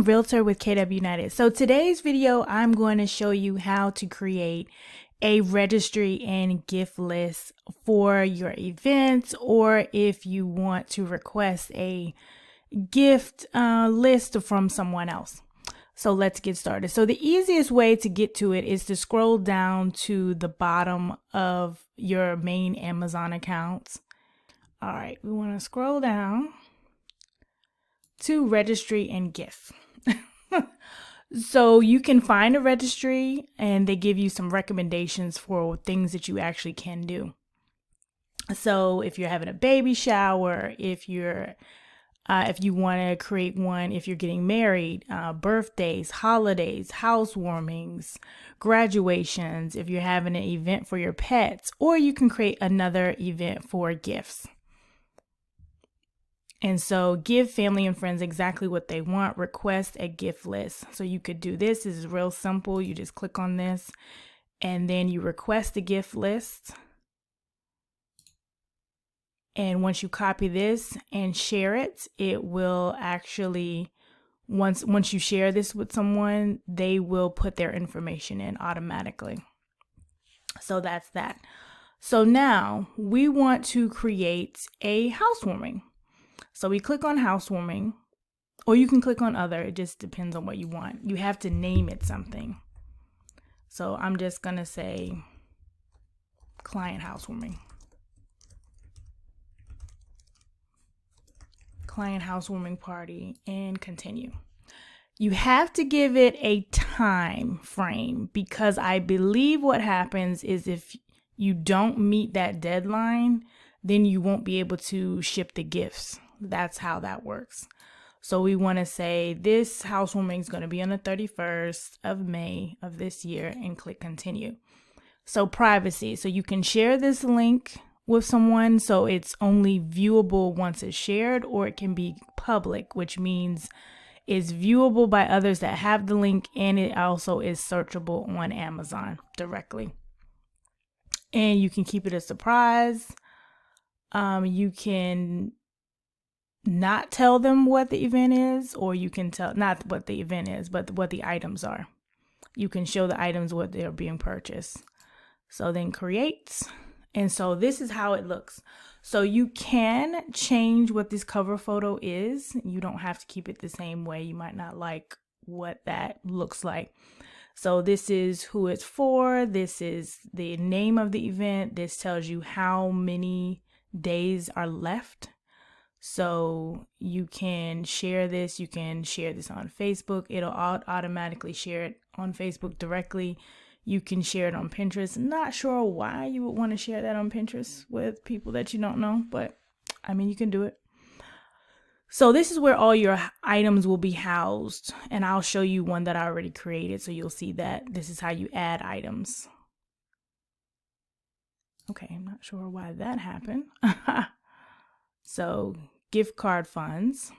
Realtor with KW United. So today's video, I'm going to show you how to create a registry and gift list for your events, or if you want to request a gift list from someone else. So let's get started. So the easiest way to get to it is to scroll down to the bottom of your main Amazon accounts. All right, we want to scroll down to registry and gift. So you can find a registry and they give you some recommendations for things that you actually can do. So if you're having a baby shower, if you want to create one, if you're getting married, birthdays, holidays, housewarmings, graduations, if you're having an event for your pets, or you can create another event for gifts. And so give family and friends exactly what they want. Request a gift list. So you could do this. This is real simple. You just click on this and then you request a gift list. And once you copy this and share it, it will actually, once you share this with someone, they will put their information in automatically. So that's that. So now we want to create a housewarming. So we click on housewarming, or you can click on other. It just depends on what you want. You have to name it something. So I'm just going to say client housewarming. Client housewarming party, and continue. You have to give it a time frame, because I believe what happens is if you don't meet that deadline, then you won't be able to ship the gifts. That's how that works. So we want to say this housewarming is going to be on the 31st of May of this year, and click continue. So privacy. So you can share this link with someone, so it's only viewable once it's shared, or it can be public, which means it's viewable by others that have the link, and it also is searchable on Amazon directly. And you can keep it a surprise. You can not tell them what the event is, or you can tell not what the event is, but what the items are. You can show the items what they're being purchased. So then create. And so this is how it looks. So you can change what this cover photo is. You don't have to keep it the same way. You might not like what that looks like. So this is who it's for. This is the name of the event. This tells you how many days are left. So you can share this. You can share this on Facebook. It'll automatically share it on Facebook directly. You can share it on Pinterest. Not sure why you would want to share that on Pinterest with people that you don't know, but I mean, you can do it. So this is where all your items will be housed, and I'll show you one that I already created, so you'll see that this is how you add items. Okay, I'm not sure why that happened. So gift card funds.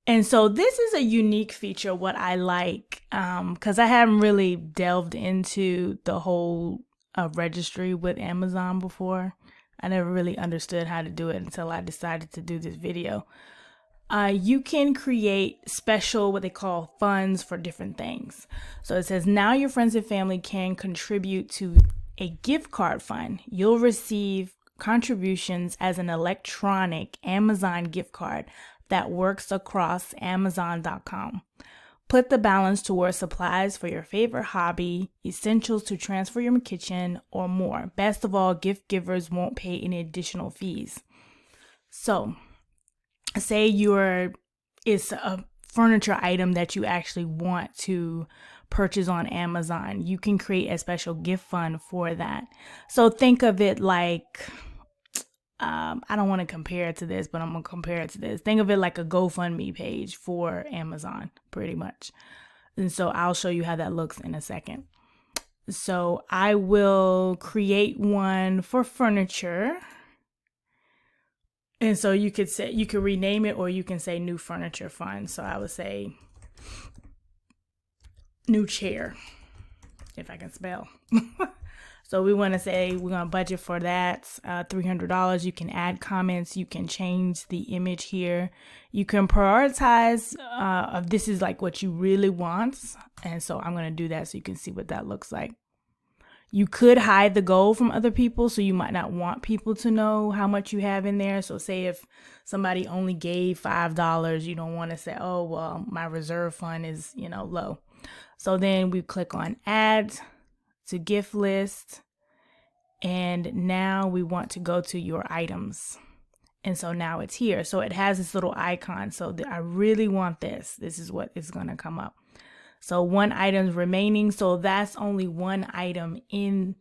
And so this is a unique feature, what I like, because I haven't really delved into the whole registry with Amazon before. I never really understood how to do it until I decided to do this video. You can create special, what they call funds for different things. So it says, now your friends and family can contribute to a gift card fund. You'll receive contributions as an electronic Amazon gift card that works across Amazon.com. Put the balance towards supplies for your favorite hobby, essentials to transfer your kitchen, or more. Best of all, gift givers won't pay any additional fees. So, say it's a furniture item that you actually want to purchase on Amazon. You can create a special gift fund for that. So think of it like, I don't want to compare it to this, but I'm going to compare it to this. Think of it like a GoFundMe page for Amazon, pretty much. And so I'll show you how that looks in a second. So I will create one for furniture. And so you could rename it, or you can say new furniture fund. So I would say new chair, if I can spell. So we want to say we're going to budget for that $300. You can add comments. You can change the image here. You can prioritize if this is like what you really want. And so I'm going to do that so you can see what that looks like. You could hide the goal from other people, so you might not want people to know how much you have in there. So say if somebody only gave $5, you don't want to say, oh, well, my reserve fund is, low. So then we click on add to gift list. And now we want to go to your items. And so now it's here. So it has this little icon. So I really want this. This is what is going to come up. So one item remaining. So that's only one item in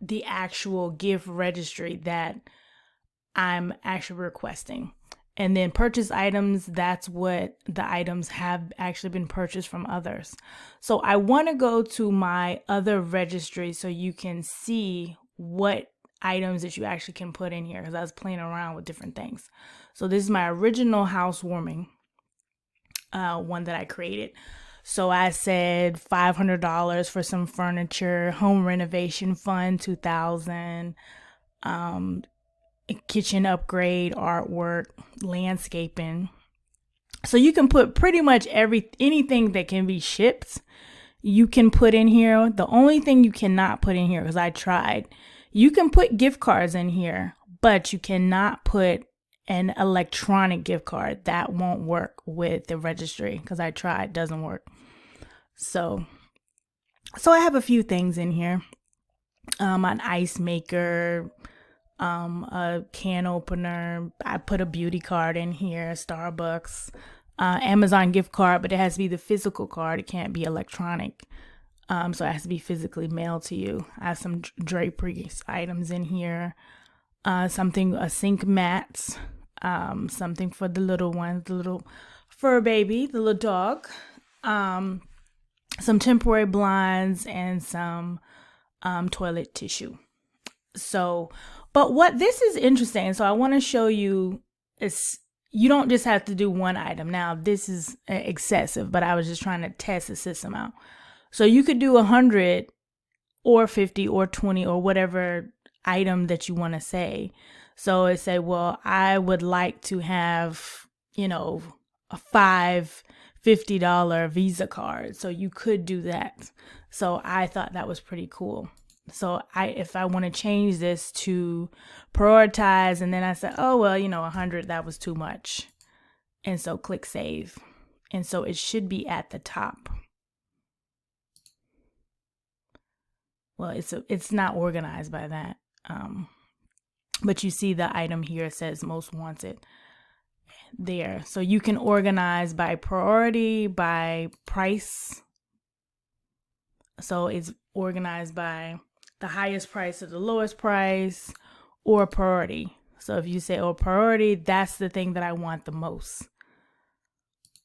the actual gift registry that I'm actually requesting. And then purchase items, that's what the items have actually been purchased from others. So I want to go to my other registry so you can see what items that you actually can put in here, because I was playing around with different things. So this is my original housewarming one that I created. So I said $500 for some furniture, home renovation fund, $2,000, kitchen upgrade, artwork, landscaping. So you can put pretty much anything that can be shipped, you can put in here. The only thing you cannot put in here, because I tried, you can put gift cards in here, but you cannot put an electronic gift card. That won't work with the registry, because I tried, doesn't work. So I have a few things in here. An ice maker, a can opener. I put a beauty card in here, Starbucks, Amazon gift card, but it has to be the physical card. It can't be electronic. So it has to be physically mailed to you. I have some drapery items in here. A sink mat, something for the little one, the little fur baby, the little dog, some temporary blinds, and some toilet tissue. So, but what this is interesting, so I want to show you is you don't just have to do one item. Now, this is excessive, but I was just trying to test the system out. So you could do 100 or 50 or 20 or whatever item that you want to say. So it say, well, I would like to have, a $50 Visa card. So you could do that. So I thought that was pretty cool. So if I want to change this to prioritize, and then I said, oh, well, 100, that was too much. And so click save. And so it should be at the top. Well, it's not organized by that. But you see the item here says most wanted there. So you can organize by priority, by price. So it's organized by the highest price to the lowest price, or priority. So if you say, oh, priority, that's the thing that I want the most.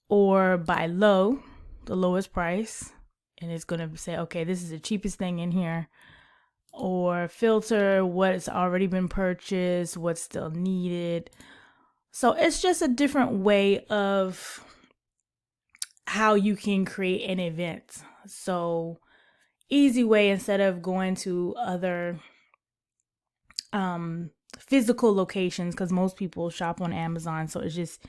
Or by low, the lowest price. And it's going to say, okay, this is the cheapest thing in here. Or filter, what's already been purchased, what's still needed. So it's just a different way of how you can create an event. So easy way, instead of going to other physical locations, because most people shop on Amazon. So it's just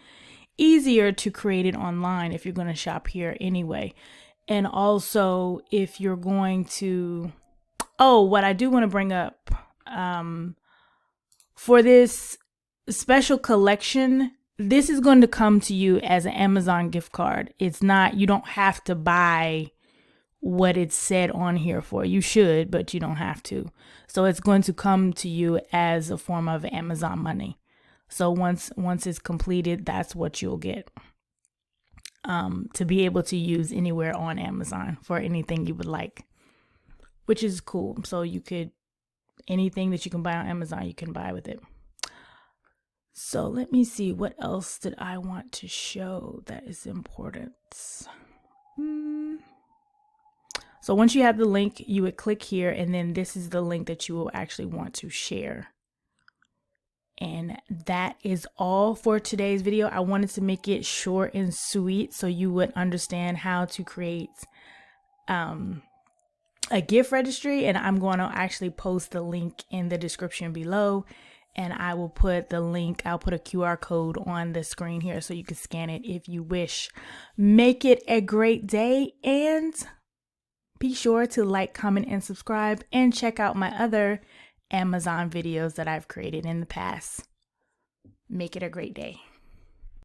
easier to create it online if you're going to shop here anyway. And also if you're going to, what I do want to bring up, for this special collection, this is going to come to you as an Amazon gift card. It's not, you don't have to buy what it's said on here for. You should, but you don't have to. So it's going to come to you as a form of Amazon money. So once it's completed, that's what you'll get. To be able to use anywhere on Amazon for anything you would like, which is cool. So you could, anything that you can buy on Amazon, you can buy with it. So let me see, what else did I want to show that is important? So once you have the link, you would click here, and then this is the link that you will actually want to share. And that is all for today's video. I wanted to make it short and sweet so you would understand how to create a gift registry, and I'm going to actually post the link in the description below, and I will put the link, I'll put a QR code on the screen here so you can scan it if you wish. Make it a great day, and be sure to like, comment, and subscribe, and check out my other Amazon videos that I've created in the past. Make it a great day.